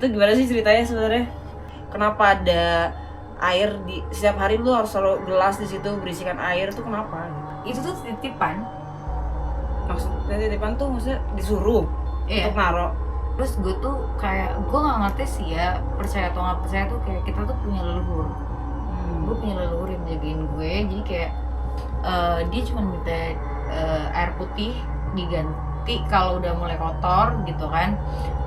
Itu gimana sih ceritanya sebenarnya? Kenapa ada air di setiap hari lu harus selalu gelas di situ berisikan air tuh kenapa? Itu tuh titipan. Maksudnya titipan tuh maksudnya disuruh Iya. untuk naro. Terus gue tuh kayak gue nggak ngerti sih ya, percaya atau nggak percaya tuh kayak kita tuh punya leluhur. Gue punya leluhur yang jagain gue, jadi kayak dia cuma minta air putih diganti kalau udah mulai kotor gitu kan.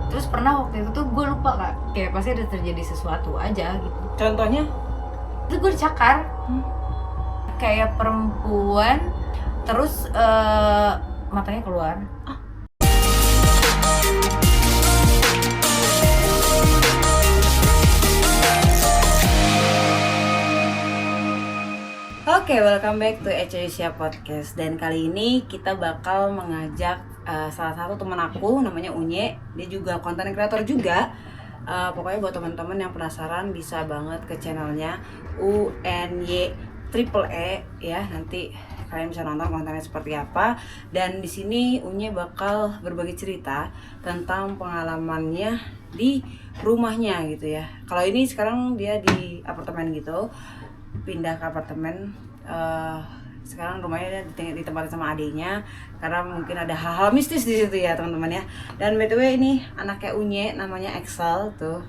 Terus pernah waktu itu tuh gue lupa kak, kayak pasti ada terjadi sesuatu aja gitu. Contohnya? Terus gue dicakar, kayak perempuan, terus matanya keluar. Oke, welcome back to Ecosia Podcast. Dan kali ini kita bakal mengajak salah satu teman aku, namanya Unye. Dia juga konten kreator juga. Pokoknya buat teman-teman yang penasaran bisa banget ke channelnya UNY Triple E ya. Nanti kalian bisa nonton kontennya seperti apa. Dan di sini Unye bakal berbagi cerita tentang pengalamannya di rumahnya gitu ya. Kalau ini sekarang dia di apartemen gitu, pindah ke apartemen. Sekarang rumahnya ditempatin sama adiknya karena mungkin ada hal-hal mistis di situ ya teman-teman ya. Dan btw ini anaknya Unye namanya Excel tuh.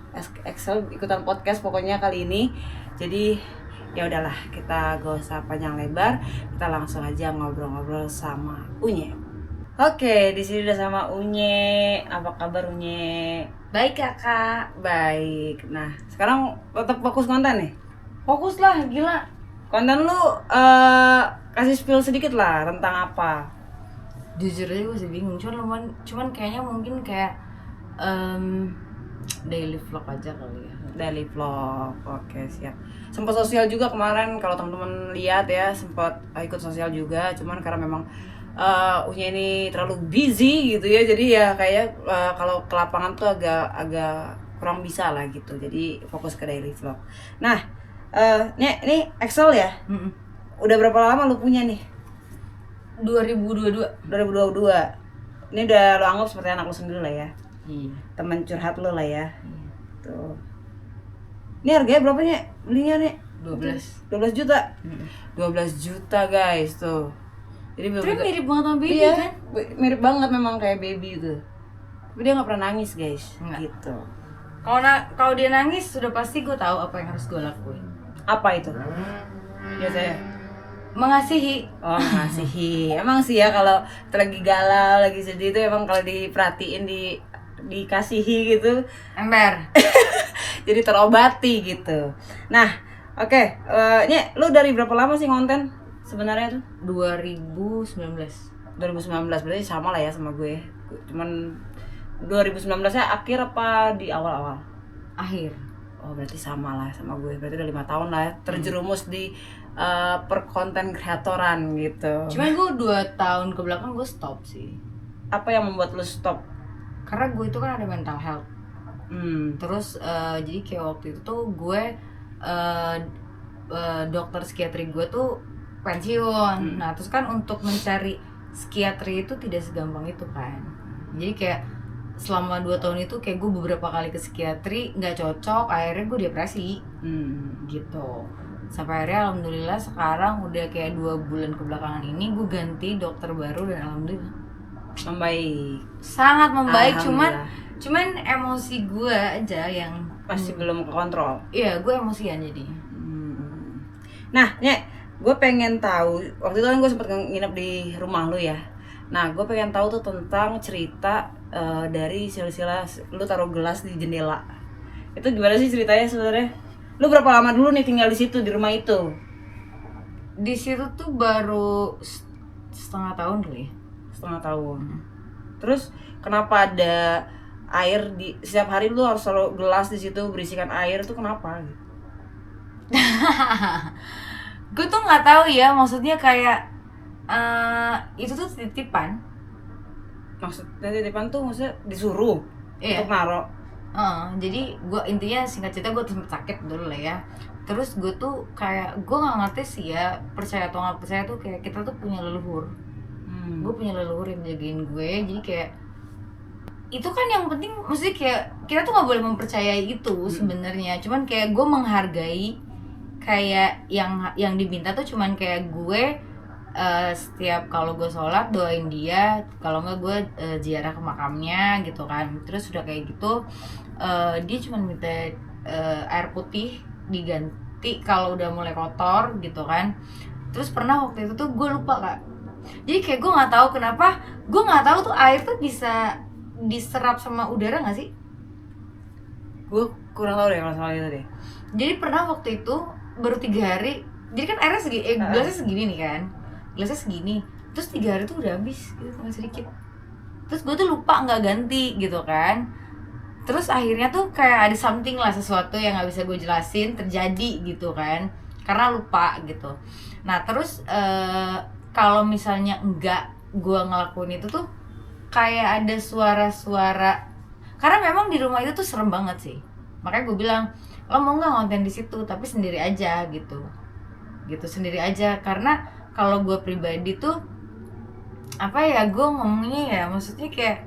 Excel ikutan podcast pokoknya kali ini. Jadi ya udahlah, kita gak usah panjang lebar, kita langsung aja ngobrol-ngobrol sama Unye. Oke, di sini udah sama Unye. Apa kabar Unye? Baik kakak. Baik. Nah, sekarang tetap fokus konten nih. Fokus lah, gila. Konten lu kasih spill sedikit lah tentang apa? Jujur aja gue masih bingung, cuman kayaknya mungkin kayak daily vlog aja kali ya. Daily vlog, oke siap. Sempat sosial juga kemarin, kalau teman-teman lihat ya, sempat ikut sosial juga. Cuman karena memang Unya ini terlalu busy gitu ya, jadi ya kayak kalau ke lapangan tuh agak kurang bisa lah gitu. Jadi fokus ke daily vlog. Nah, ini Excel ya? Udah berapa lama lu punya nih? 2022. Ini udah lo anggap seperti anak lo sendiri lah ya. Iya. Teman curhat lo lah ya. Tuh. Ini harganya berapa nih? Belinya nih? 12 juta. 12 juta guys tuh. Jadi mirip banget sama baby iya, kan? mirip banget memang kayak baby itu. Tapi dia nggak pernah nangis guys. Nggak. Gitu. Kalau dia nangis sudah pasti gue tahu apa yang harus gue lakuin. Apa itu? Biasanya Mengasihi. oh ngasihi. Emang sih ya kalau lagi galau, lagi sedih itu emang kalau diperhatiin, dikasihi gitu Ember. jadi terobati gitu. Nah, oke, Nye, lu dari berapa lama sih konten sebenarnya tuh? 2019. 2019 berarti sama lah ya sama gue. Cuman 2019-nya akhir apa di awal-awal? Akhir. Oh, berarti sama lah sama gue. Berarti udah 5 tahun lah ya, terjerumus di perkonten kreatoran gitu. Cuman gue 2 tahun ke belakang gue stop sih. Apa yang membuat lu stop? Karena gue itu kan ada mental health. Terus jadi kayak waktu itu tuh gue dokter psikiatri gue tuh pensiun. Nah terus kan untuk mencari psikiatri itu tidak segampang itu kan. Jadi kayak selama 2 tahun itu kayak gue beberapa kali ke psikiatri nggak cocok, akhirnya gue depresi. Gitu. Sampai akhirnya alhamdulillah sekarang udah kayak 2 bulan kebelakangan ini gue ganti dokter baru dan alhamdulillah Membaik. sangat membaik. Alhamdulillah. Cuman emosi gue aja yang Masih belum kekontrol. iya, gue emosian jadi. Nah, Nye, gue pengen tahu, waktu itu kan gue sempet nginep di rumah lu ya. Nah, gue pengen tahu tuh tentang cerita dari silsilah lu taruh gelas di jendela. Itu gimana sih ceritanya sebenarnya? Lu berapa lama dulu nih tinggal di situ, di rumah itu? Di situ tuh baru setengah tahun kali ya. Setengah tahun. Terus kenapa ada air di setiap hari lu harus selalu gelas di situ berisikan air tuh kenapa? Gue tuh nggak tahu ya, maksudnya kayak itu tuh titipan. Maksudnya titipan tuh maksudnya disuruh Iya. untuk naro. Jadi gue intinya singkat cerita gue sempet sakit dulu lah ya. Terus gue tuh kayak gue nggak ngerti sih ya, percaya atau nggak percaya tuh kayak kita tuh punya leluhur. Gue punya leluhur yang jagain gue, jadi kayak itu kan yang penting, maksudnya kayak kita tuh nggak boleh mempercayai itu sebenarnya. Cuman kayak gue menghargai kayak yang diminta tuh cuman kayak gue setiap kalau gue sholat doain dia, kalau nggak gue ziarah ke makamnya gitu kan. Terus udah kayak gitu dia cuma minta air putih diganti kalau udah mulai kotor gitu kan. Terus pernah waktu itu tuh gue lupa Kak, jadi kayak gue nggak tahu kenapa, gue nggak tahu tuh air tuh bisa diserap sama udara nggak sih. Gue kurang tahu deh kalau soal itu deh. Jadi pernah waktu itu baru 3 hari, jadi kan airnya segini, gelasnya segini nih kan, gelasnya segini, terus 3 hari tuh udah habis gitu, tinggal sedikit. Terus gue tuh lupa nggak ganti gitu kan. Terus akhirnya tuh kayak ada something lah, sesuatu yang nggak bisa gue jelasin terjadi gitu kan, karena lupa gitu. Nah terus kalau misalnya enggak gue ngelakuin itu tuh kayak ada suara-suara, karena memang di rumah itu tuh serem banget sih. Makanya gue bilang, lo mau nggak ngonten di situ tapi sendiri aja gitu sendiri aja. Karena kalau gue pribadi tuh apa ya, gue ngomongnya ya maksudnya kayak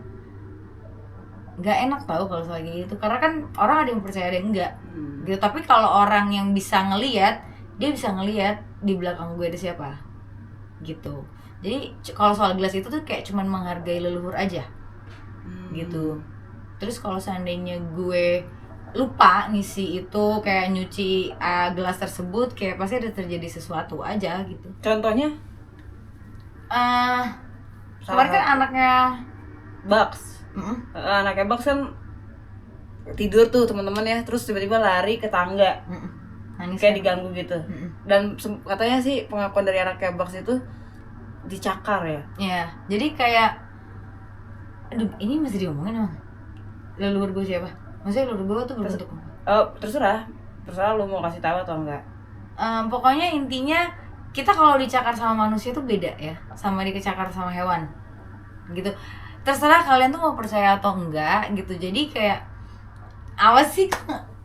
nggak enak tau kalau soal kayak gitu, karena kan orang ada yang percaya ada yang enggak gitu. Tapi kalau orang yang bisa ngelihat, dia bisa ngelihat di belakang gue ada siapa gitu. Jadi kalau soal gelas itu tuh kayak cuman menghargai leluhur aja gitu. Terus kalau seandainya gue lupa ngisi itu kayak nyuci gelas tersebut, kayak pasti ada terjadi sesuatu aja gitu. Contohnya kemarin kan anaknya Bugs. Anaknya Bugs kan tidur tuh teman-teman ya, terus tiba-tiba lari ke tangga. Nangis kayak kan? diganggu gitu. Dan katanya sih pengakuan dari anaknya Bugs itu dicakar ya. Iya, jadi kayak aduh, ini masih diomongin emang leluhur gue siapa? Maksudnya leluhur gue tuh berbentuk terserah lu mau kasih tahu atau enggak. Pokoknya intinya kita kalau dicakar sama manusia tuh beda ya sama dicakar sama hewan gitu. Terserah kalian tuh mau percaya atau enggak gitu. Jadi kayak awas sih,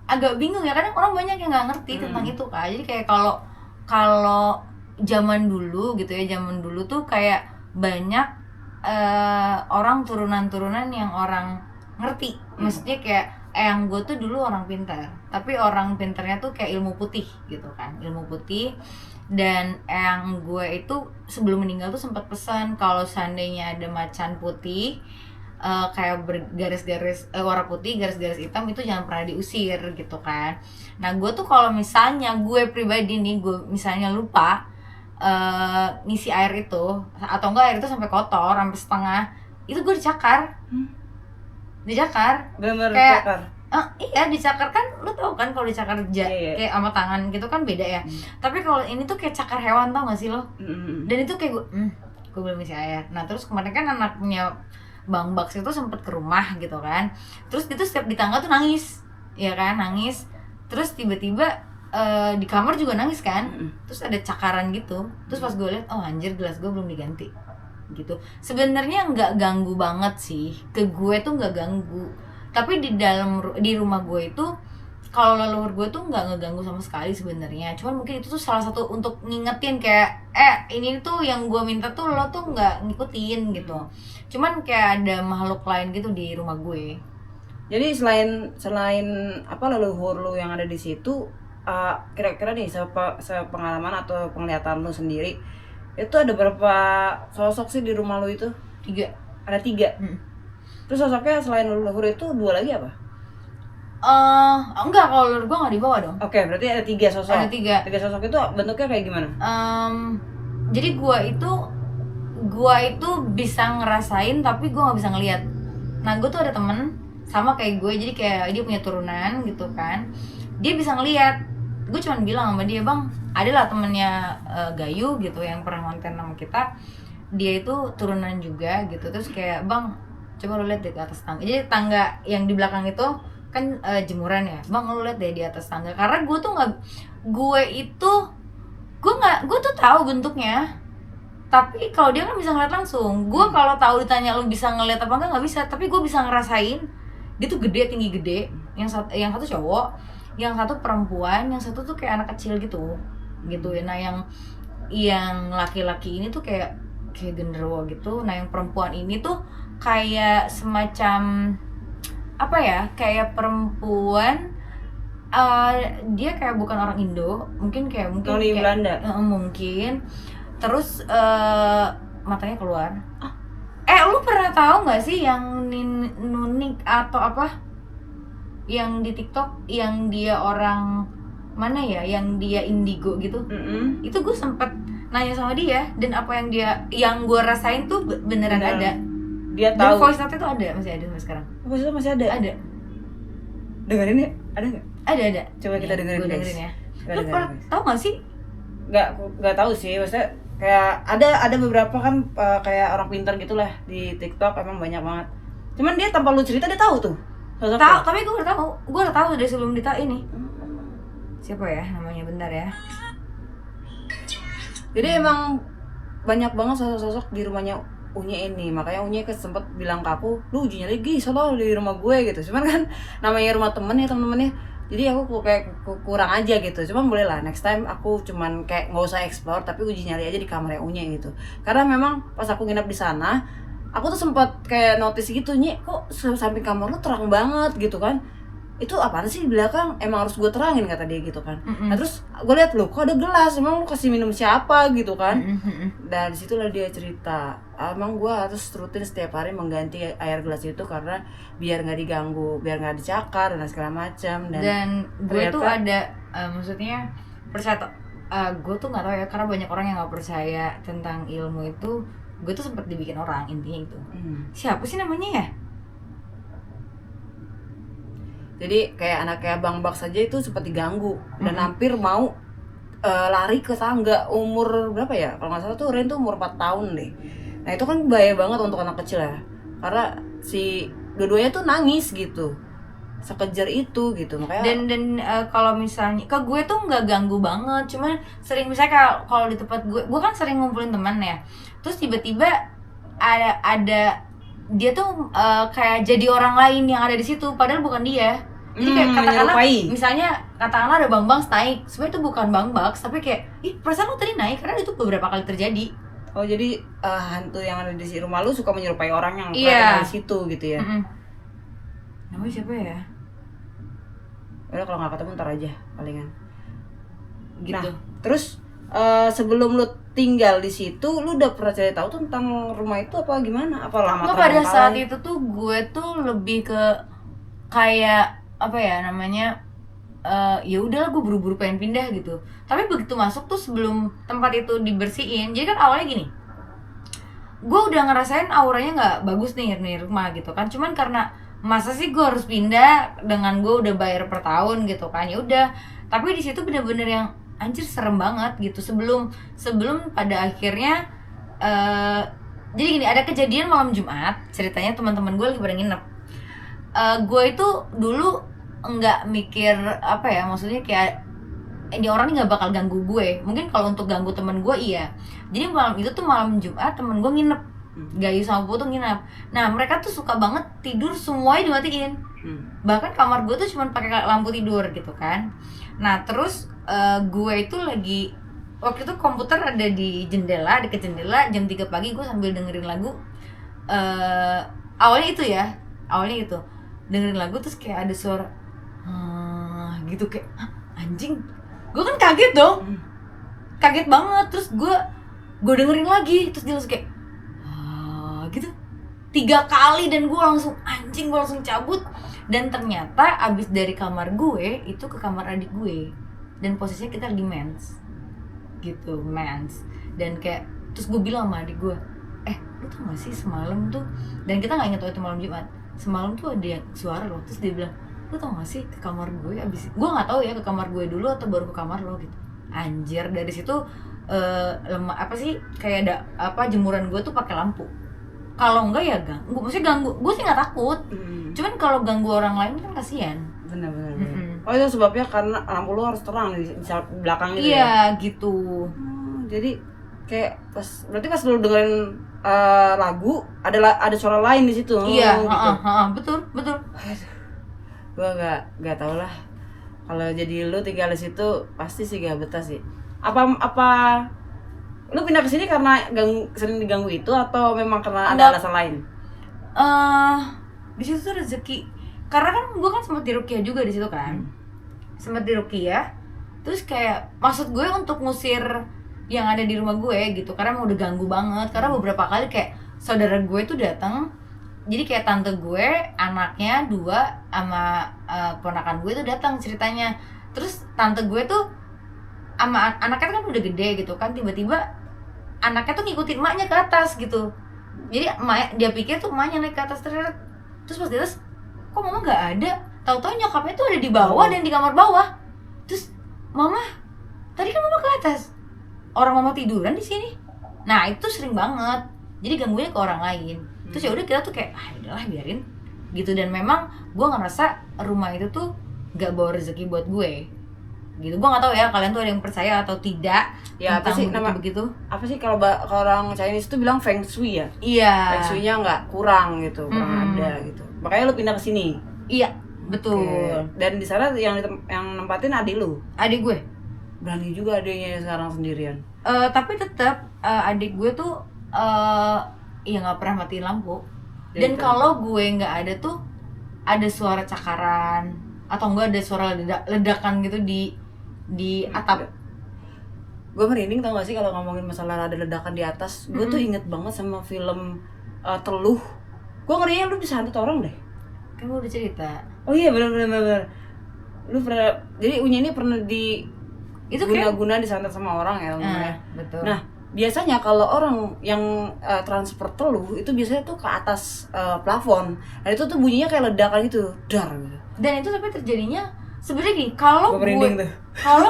agak bingung ya, kadang orang banyak yang nggak ngerti tentang itu kan. Jadi kayak kalau zaman dulu gitu ya, zaman dulu tuh kayak banyak orang turunan yang orang ngerti. Maksudnya kayak yang gue tuh dulu orang pintar, tapi orang pintarnya tuh kayak ilmu putih gitu kan, ilmu putih. Dan yang gue itu sebelum meninggal tuh sempat pesan kalau seandainya ada macan putih kayak bergaris-garis warna putih, garis-garis hitam, itu jangan pernah diusir gitu kan. Nah gue tuh kalau misalnya gue pribadi nih, gue misalnya lupa ngisi air itu, atau enggak air itu sampai kotor sampai setengah, itu gue dicakar. Bener kayak dicakar. Iya dicakar kan, lu tau kan kalau dicakar kayak sama tangan gitu kan beda ya. Tapi kalau ini tuh kayak cakar hewan, tau gak sih lo? Dan itu kayak gue belum isi air. Nah terus kemarin kan anaknya Bang Baks itu sempet ke rumah gitu kan, terus dia tuh setiap di tangga tuh nangis, ya kan, nangis. Terus tiba-tiba di kamar juga nangis kan, terus ada cakaran gitu. Terus pas gue lihat, oh anjir, gelas gue belum diganti gitu. Sebenarnya nggak ganggu banget sih, ke gue tuh nggak ganggu. Tapi di rumah gue itu kalau leluhur gue tuh nggak ngeganggu sama sekali sebenarnya. Cuman mungkin itu tuh salah satu untuk ngingetin kayak ini tuh yang gue minta tuh lo tuh nggak ngikutin gitu. Cuman kayak ada makhluk lain gitu di rumah gue. Jadi selain apa leluhur lu yang ada di situ, kira-kira nih sepengalaman atau penglihatan lu sendiri, itu ada berapa sosok sih di rumah lu itu? 3. Ada 3. Terus sosoknya selain leluhur itu 2 lagi apa? Enggak, kalau leluhur gue nggak dibawa dong. Oke, berarti ada 3 sosok. Ada 3. 3 sosok itu bentuknya kayak gimana? Jadi gue itu bisa ngerasain tapi gue nggak bisa ngelihat. Nah gue tuh ada temen sama kayak gue, jadi kayak dia punya turunan gitu kan, dia bisa ngelihat. Gue cuma bilang sama dia, bang, adalah temennya Gayu gitu yang pernah konten sama kita, dia itu turunan juga gitu. Terus kayak, bang, coba lu lihat deh ke atas tangga. Jadi tangga yang di belakang itu kan jemuran ya, bang lu lihat deh di atas tangga. Karena gue tuh nggak, gue tuh tahu bentuknya, tapi kalau dia kan bisa ngeliat langsung. Gue kalau tahu ditanya lu bisa ngeliat apa enggak, nggak bisa. Tapi gue bisa ngerasain dia tuh gede, tinggi gede. Yang satu cowok, yang satu perempuan, yang satu tuh kayak anak kecil gitu ya. Nah yang laki-laki ini tuh kayak genderuwo gitu. Nah yang perempuan ini tuh kayak semacam apa ya, kayak perempuan, dia kayak bukan orang Indo, mungkin Orang di kayak Belanda. mungkin. Terus matanya keluar. Lu pernah tahu nggak sih yang Nunik atau apa, yang di TikTok, yang dia orang mana ya, yang dia indigo gitu? Itu gue sempet nanya sama dia, dan apa yang gue rasain tuh beneran ada. Dia Dan tahu. voice note itu masih ada sampai sekarang. Voice note masih ada. Ada. Dengerin ya? Ada nggak? Ada. Coba kita dengerin, Gue guys. dengerin ya. Kita Lu dengerin, pernah guys. tahu nggak sih? Nggak tahu sih, maksudnya kayak ada beberapa kan kayak orang pintar gitulah di TikTok, emang banyak banget. Cuman dia tanpa lu cerita dia tahu tuh sosoknya. Tahu, tapi gue udah tahu dari sebelum Dita ini. Siapa ya namanya, bentar ya. Jadi emang banyak banget sosok-sosok di rumahnya Unye ini. Makanya Unye sempet bilang ke aku, lu uji nyali solo di rumah gue gitu. Cuman kan namanya rumah temen ya, temen-temennya, jadi aku kayak kurang aja gitu. Cuman boleh lah next time aku cuman kayak nggak usah explore, tapi uji nyali aja di kamarnya Unye gitu. Karena memang pas aku nginep di sana, aku tuh sempat kayak notice gitu, Nye, kok samping kamar lu terang banget gitu kan. Itu apaan sih di belakang, emang harus gue terangin, kata dia gitu kan. Nah terus gue lihat, loh kok ada gelas, emang lu kasih minum siapa gitu kan. Dan disitulah dia cerita, emang gue harus rutin setiap hari mengganti air gelas itu karena biar nggak diganggu, biar nggak dicakar dan segala macam. Dan gue tuh ternyata- ada maksudnya percaya, gue tuh nggak tahu ya, karena banyak orang yang nggak percaya tentang ilmu itu. Gue tuh sempet dibikin orang, intinya itu. Siapa sih namanya ya? Jadi kayak anaknya Bang Bak saja itu sempat diganggu dan hampir mau lari ke tangga. Umur berapa ya? Kalau nggak salah tuh Ren tuh umur 4 tahun deh. Nah itu kan bahaya banget untuk anak kecil ya. Karena si dua-duanya tuh nangis gitu. Sekejar itu gitu. Makanya Dan kalau misalnya ke gue tuh nggak ganggu banget, cuman sering misalnya kalau di tempat gue kan sering ngumpulin teman ya. Terus tiba-tiba ada dia tuh kayak jadi orang lain yang ada di situ, padahal bukan dia. Jadi kayak katakanlah, menyerupai. misalnya katakanlah ada Bang Bang naik, sebenarnya itu bukan Bang Baks, tapi kayak, ih perasaan lu tadi naik, karena itu beberapa kali terjadi. Oh jadi hantu yang ada di si rumah lu suka menyerupai orang yang Iya. pernah di situ gitu ya. Namanya siapa ya? Udah kalau nggak ketemu ntar aja palingan. Gitu. Nah, terus sebelum lu tinggal di situ, lu udah pernah cari tahu tentang rumah itu apa gimana? Apa lama Nggak, pada saat itu tuh gue tuh lebih ke kayak apa ya namanya, ya udahlah gue buru-buru pengen pindah gitu. Tapi begitu masuk tuh, sebelum tempat itu dibersihin, jadi kan awalnya gini, gue udah ngerasain auranya nggak bagus nih rumah gitu kan. Cuman karena masa sih gue harus pindah dengan gue udah bayar per tahun gitu kan, ya udah. Tapi di situ bener-bener yang anjir serem banget gitu. Sebelum pada akhirnya jadi gini, ada kejadian malam Jumat, ceritanya teman-teman gue lagi pada nginep. Gue itu dulu nggak mikir apa ya, maksudnya kayak ini orang nggak bakal ganggu gue. Mungkin kalau untuk ganggu temen gue iya. Jadi malam itu tuh malam Jumat temen gue nginep, Gayu sama Putu nginep. Nah mereka tuh suka banget tidur semuanya dimatiin. Bahkan kamar gue tuh cuma pakai lampu tidur gitu kan. Nah terus gue itu lagi, waktu itu komputer ada di jendela, deket jendela, jam 3 pagi gue sambil dengerin lagu. Awalnya itu dengerin lagu, terus kayak ada suara gitu, kayak anjing. Gue kan kaget dong, kaget banget. Terus gue dengerin lagi, terus dia langsung kayak gitu 3 kali, dan gue langsung anjing, gue langsung cabut. Dan ternyata abis dari kamar gue itu ke kamar adik gue, dan posisinya kita lagi mens gitu, dan kayak terus gue bilang sama adik gue, lu tau gak sih semalam tuh, dan kita nggak inget waktu itu malam Jumat, semalam tuh ada yang suara loh. Terus dia bilang, lu tau gak sih ke kamar gue abis, gue nggak tahu ya ke kamar gue dulu atau baru ke kamar lo gitu. Anjir, dari situ apa sih, kayak ada apa, jemuran gue tuh pakai lampu. Kalau enggak ya ganggu, maksudnya ganggu gue sih nggak takut, cuman kalau ganggu orang lain kan kasihan. Benar. Oh itu sebabnya karena lampu lu harus terang di belakang gitu. Iya gitu. Jadi kayak berarti pas lu dengerin lagu ada suara lain di situ. Iya, gitu. betul. Gua nggak tau lah. Kalau jadi lu tinggal di situ pasti sih gak betah sih. Apa lu pindah ke sini karena sering diganggu itu, atau memang karena ada alasan lain? Di situ tuh rezeki. karena kan gue kan sempat diruqyah juga di situ kan, sempat diruqyah. Terus kayak maksud gue untuk ngusir yang ada di rumah gue gitu, karena emang udah ganggu banget. Karena beberapa kali kayak saudara gue tuh datang, jadi kayak tante gue anaknya 2 sama ponakan gue tuh datang ceritanya. Terus tante gue tuh sama anaknya kan udah gede gitu kan, tiba-tiba anaknya tuh ngikutin emaknya ke atas gitu. Jadi dia pikir tuh emaknya naik ke atas, terus pas di atas kok mama nggak ada, tahu-tahu nyokapnya tuh ada di bawah dan di kamar bawah. Terus mama, tadi kan mama ke atas, orang mama tiduran di sini. Nah itu sering banget, jadi ganggunya ke orang lain. Terus ya udah kita tuh kayak udahlah biarin gitu. Dan memang gue ngerasa rumah itu tuh gak bawa rezeki buat gue gitu. Gue nggak tahu ya kalian tuh ada yang percaya atau tidak Ya apa sih nama begitu. Apa sih kalau orang Chinese itu bilang feng shui ya? Iya. Feng shui-nya nggak kurang gitu, kurang ada gitu. Makanya lu pindah ke sini. Iya betul. Oke. Dan di sana yang nempatin adik lu. Adik gue. Berani juga adiknya sekarang sendirian. Tapi tetap adik gue tuh ya nggak pernah matiin lampu. Dan Gitu. kalau gue nggak ada tuh ada suara cakaran atau enggak ada suara ledakan gitu di atap. Gue merinding tau gak sih kalau ngomongin masalah ada ledakan di atas. Gue tuh inget banget sama film Teluh. Gue ngerinya lu disantet orang deh. Kan gue udah cerita. Oh iya benar. Lu pernah, jadi Unya ini pernah di Itu kayak guna-guna disantet sama orang ya umumnya. betul. Nah biasanya kalau orang yang transfer teluh itu biasanya tuh ke atas plafon. Dan itu tuh bunyinya kayak ledakan gitu, dar gitu. Dan itu tapi terjadinya sebenarnya gini, kalau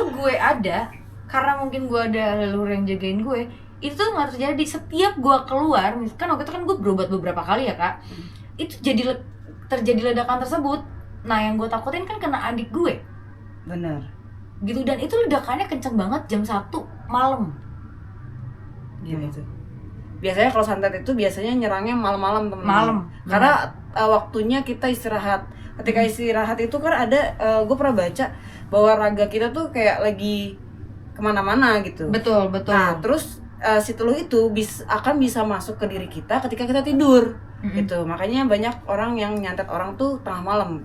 gue ada, karena mungkin gue ada leluhur yang jagain gue, itu tuh nggak terjadi. Setiap gue keluar, misalkan waktu itu kan gue berobat beberapa kali ya kak, itu terjadi ledakan tersebut. Nah yang gue takutin kan kena adik gue. Bener. Gitu, dan itu ledakannya kenceng banget jam 1 malam. Gitu. Biasanya kalau santet itu biasanya nyerangnya malam-malam teman-teman. Malam. Karena waktunya kita istirahat. Ketika istirahat itu kan ada, gue pernah baca bahwa raga kita tuh kayak lagi kemana-mana gitu. Betul. Nah terus si teluh itu akan bisa masuk ke diri kita ketika kita tidur. Gitu. Makanya banyak orang yang nyantet orang tuh tengah malam.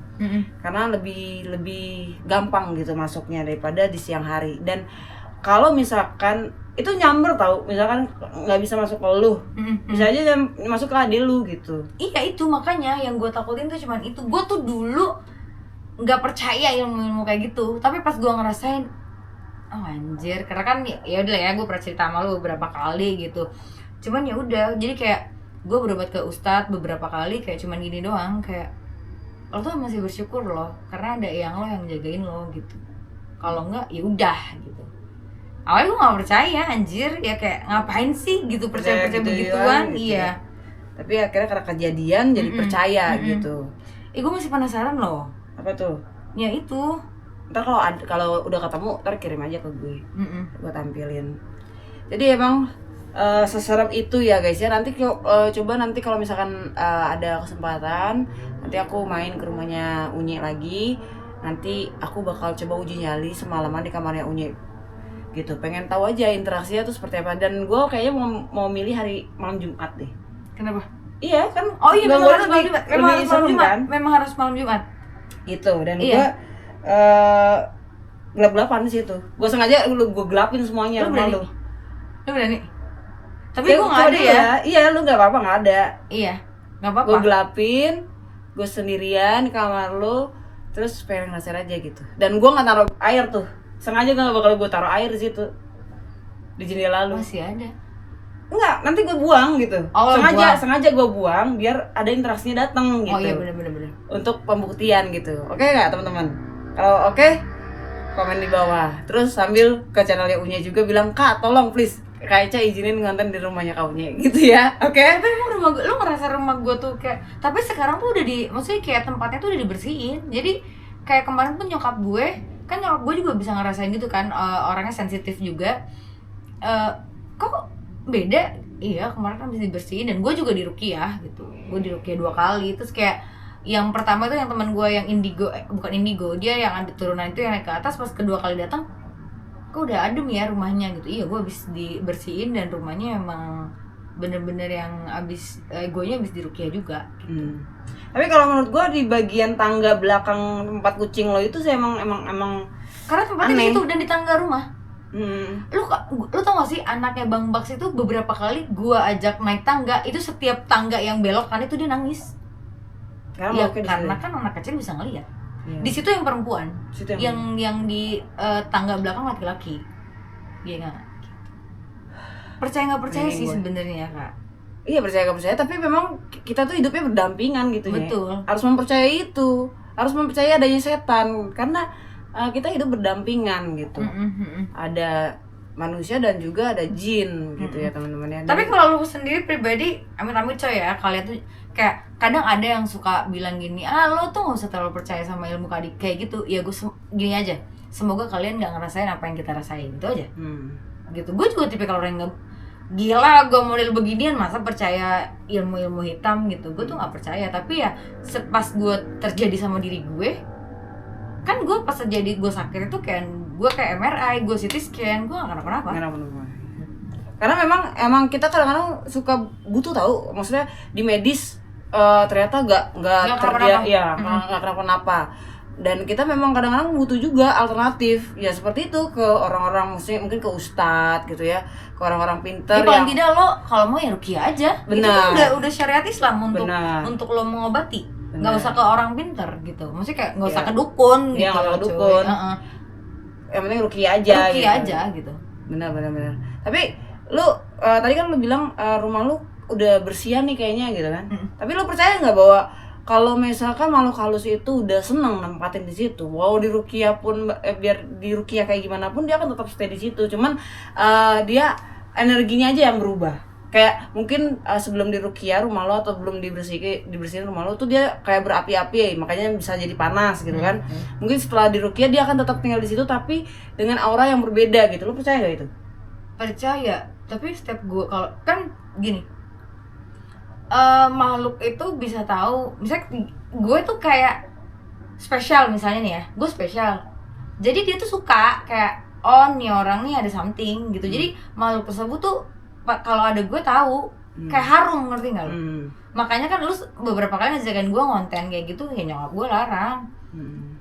Karena lebih gampang gitu masuknya daripada di siang hari. Dan kalau misalkan itu nyamber tau, misalkan nggak bisa masuk ke lu, bisa aja masuk ke adik lu gitu. Iya itu makanya yang gue takutin tuh cuman itu. Gue tuh dulu nggak percaya ilmu kayak gitu, tapi pas gue ngerasain, oh anjir, karena kan ya udah ya gue pernah cerita sama lu beberapa kali gitu. Cuman ya udah, jadi kayak gue berobat ke ustadz beberapa kali kayak cuman gini doang, kayak lo tuh masih bersyukur loh karena ada yang lo yang jagain lo gitu. Kalau enggak ya udah gitu. Awalnya gue gak percaya anjir, ya kayak ngapain sih gitu percaya gitu begituan gitu. Iya. Tapi akhirnya karena kejadian jadi percaya gitu. Gue masih penasaran loh. Apa tuh? Ya itu. Ntar kalau udah ketemu ntar kirim aja ke gue, gue tampilin. Jadi emang seserem itu ya guys ya. Nanti coba nanti kalau misalkan ada kesempatan, nanti aku main ke rumahnya Unye lagi. Nanti aku bakal coba uji nyali semalaman di kamarnya Unye gitu. Pengen tahu aja interaksinya tuh seperti apa. Dan gue kayaknya mau milih hari malam Jumat deh. Kenapa? Iya kan. Oh iya memang harus malam lebih Jumat. Memang harus malam serem Jumat. kan? Memang harus malam Jumat. Gitu. Dan Iya. gue gelap-gelapan di situ. Gue sengaja gue gelapin semuanya rumah lu. Lu berani? Tapi gue nggak ada ya. Iya, lu nggak apa-apa, nggak ada. Iya, nggak apa-apa. Gue gelapin, gue sendirian di kamar lu, terus pengen ngerasain aja gitu. Dan gue nggak taruh air tuh. Sengaja gak bakal gue taruh air di situ, di jendela lu. Masih ada. Enggak, nanti gue buang gitu. Oh, sengaja gue buang biar ada interaksinya datang gitu. Oh iya benar. Untuk pembuktian gitu. Oke nggak teman-teman? Kalau oke, komen di bawah. Terus sambil ke channelnya Unya juga bilang, "Kak, tolong please Kak Eca izinin ngonten di rumahnya Kak Unya." Gitu ya. Oke? Tapi emang rumah gue, lu ngerasa rumah gue tuh kayak, tapi sekarang tuh udah maksudnya kayak tempatnya tuh udah dibersihin. Jadi kayak kemarin pun nyokap gue juga bisa ngerasain gitu kan, orangnya sensitif juga. Kok beda? Iya kemarin kan bisa dibersihin dan gue juga diruqyah gitu. Gue diruqyah 2 kali. Terus kayak yang pertama itu yang teman gue yang bukan indigo, dia yang ada turunan itu yang naik ke atas. Pas kedua kali datang, kok udah adem ya rumahnya gitu. Iya gue habis dibersihin dan rumahnya emang bener-bener yang abis egonya habis diruqyah juga gitu. Tapi kalau menurut gue di bagian tangga belakang tempat kucing lo itu sih emang Karena tempatnya di aneh. situ dan di tangga rumah. Lu tau gak sih anaknya Bang Baks itu beberapa kali gua ajak naik tangga, itu setiap tangga yang belok kan itu dia nangis. Karena Ya mau karena kan anak kecil bisa ngeliat. Iya. Di situ yang perempuan, Situ yang di tangga belakang laki-laki. Iya nggak? Percaya nggak percaya Ini sih gua. sebenarnya kak. Iya percaya gak percaya, tapi memang kita tuh hidupnya berdampingan gitu ya. Betul. Harus mempercayai itu, harus mempercayai adanya setan karena kita hidup berdampingan gitu. Ada manusia dan juga ada jin gitu ya teman-teman ya. Tapi kalau lu sendiri pribadi, amit-amit coy ya, kalian tuh kayak kadang ada yang suka bilang gini, lo tuh gak usah terlalu percaya sama ilmu kadik kayak gitu. Ya gue gini aja, semoga kalian gak ngerasain apa yang kita rasain, itu aja. Gitu. Gue juga tipikal orang yang gila, gue model beginian masa percaya ilmu-ilmu hitam gitu. Gue tuh gak percaya, tapi ya pas gue terjadi sama diri gue, kan gue pas terjadi gue sakit itu kayak gue kayak MRI, gue CT scan, gue gak kenapa-napa. Karena emang kita kadang-kadang suka butuh tahu, maksudnya di medis ternyata nggak terjadi ya, nggak kenapa-napa. Dan kita memang kadang-kadang butuh juga alternatif ya seperti itu ke orang-orang, maksudnya mungkin ke ustadz gitu ya, ke orang-orang pintar. Ya paling tidak lo kalau mau ya ruqyah aja. Benar. Itu kan udah syariat Islam untuk lo mengobati. Nggak usah ke orang pintar gitu. Maksudnya kayak nggak usah ke dukun gitu. Iya, nggak usah ke dukun. Yang penting ruqyah aja. Ruqyah aja gitu. Benar. Tapi lu tadi kan lu bilang rumah lu udah bersihan nih kayaknya gitu kan. Tapi lu percaya nggak bahwa kalau misalkan makhluk halus itu udah seneng nempatin di situ, wow di ruqyah pun biar di ruqyah kayak gimana pun dia akan tetap stay di situ. Cuman dia energinya aja yang berubah. Kayak mungkin sebelum di ruqyah rumah lo atau belum dibersihin rumah lo tuh dia kayak berapi-api, makanya bisa jadi panas gitu kan. Mungkin setelah di ruqyah dia akan tetap tinggal di situ tapi dengan aura yang berbeda gitu. Lo percaya gak itu? Percaya, tapi setiap gue kalau kan gini, makhluk itu bisa tahu, misalnya gue tuh kayak spesial misalnya nih ya, gue spesial, jadi dia tuh suka kayak nih orang nih ada something gitu. Jadi makhluk tersebut tuh kalau ada gue tahu kayak harum, ngerti nggak lo? Makanya kan lu beberapa kali ngajakin gue ngonten kayak gitu, ya nyokap gue larang.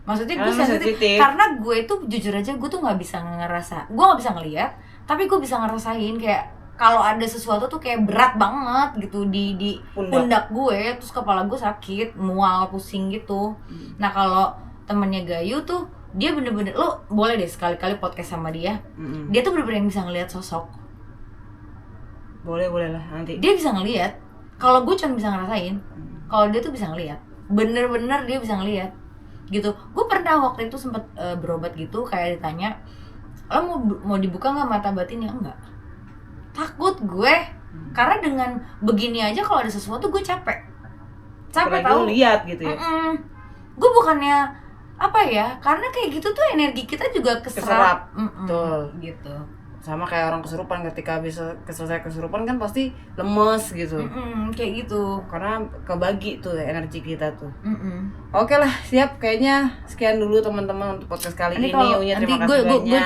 Maksudnya gue sensitif karena gue itu jujur aja gue tuh nggak bisa ngerasa, gue nggak bisa ngelihat, tapi gue bisa ngerasain kayak kalau ada sesuatu tuh kayak berat banget gitu di pundak gue, terus kepala gue sakit, mual, pusing gitu. Nah kalau temennya Gayu tuh dia bener-bener, lo boleh deh sekali-kali podcast sama dia. Dia tuh bener-bener yang bisa ngelihat sosok. Boleh lah nanti. Dia bisa ngelihat. Kalau gue cuma bisa ngerasain. Kalau dia tuh bisa ngelihat. Bener-bener dia bisa ngelihat. Gitu. Gue pernah waktu itu sempet berobat gitu, kayak ditanya, lo mau dibuka nggak mata batinnya? Enggak. Takut gue. Karena dengan begini aja kalau ada sesuatu gue capek tahu. Lihat gitu ya. Gue bukannya apa ya? Karena kayak gitu tuh energi kita juga keserap. Betul. Gitu. Sama kayak orang kesurupan, ketika bisa selesai kesurupan kan pasti lemes gitu. Kayak gitu. Karena kebagi tuh energi kita tuh. Oke lah, siap. Kayaknya sekian dulu teman-teman untuk podcast kali ini. Unya, terima kasih banyak. Gue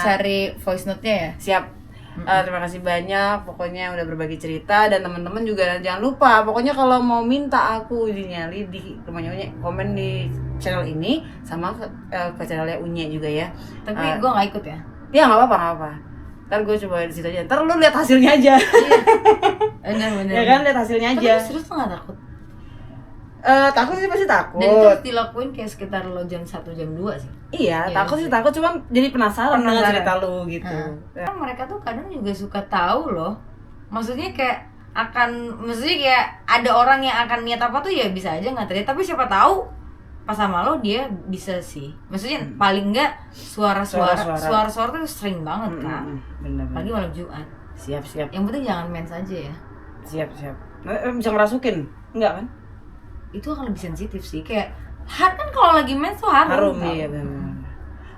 cari voice note-nya ya. Siap. Terima kasih banyak. Pokoknya udah berbagi cerita, dan teman-teman juga jangan lupa. Pokoknya kalau mau minta aku nyali di rumahnya Unye, komen di channel ini sama ke channelnya Unye juga ya. Tapi gue nggak ikut ya. Ya nggak apa-apa. Ntar gue coba di situ aja. Ntar lu lihat hasilnya aja. Iya. Bener. Ya kan, lihat hasilnya aja. Tapi serius tuh nggak takut? Takut sih, pasti takut. Dan itu harus dilakuin kayak sekitar lo jam 1 jam 2 sih. Iya, takut sih takut, cuman jadi penasaran dengan cerita lu gitu. Kan mereka tuh kadang juga suka tahu loh. Maksudnya kayak maksudnya kayak ada orang yang akan niat apa tuh ya bisa aja nggak terlihat, tapi siapa tahu pas sama lo dia bisa sih. Maksudnya paling enggak suara tuh sering banget kan. Bener. Pagi malam Jumat. Siap. Yang penting jangan mens aja ya. Siap. Bisa ngerasukin? Enggak kan? Itu akan lebih sensitif sih. Kayak kan kalau lagi mens tuh harum. Iya benar.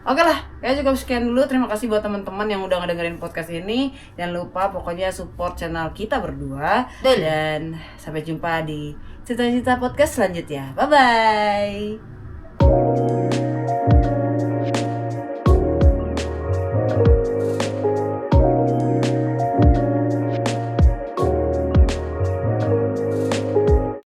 Oke lah, ya cukup sekian dulu. Terima kasih buat teman-teman yang udah ngedengerin podcast ini. Jangan lupa pokoknya support channel kita berdua. Dan sampai jumpa di cerita-cerita podcast selanjutnya. Bye-bye.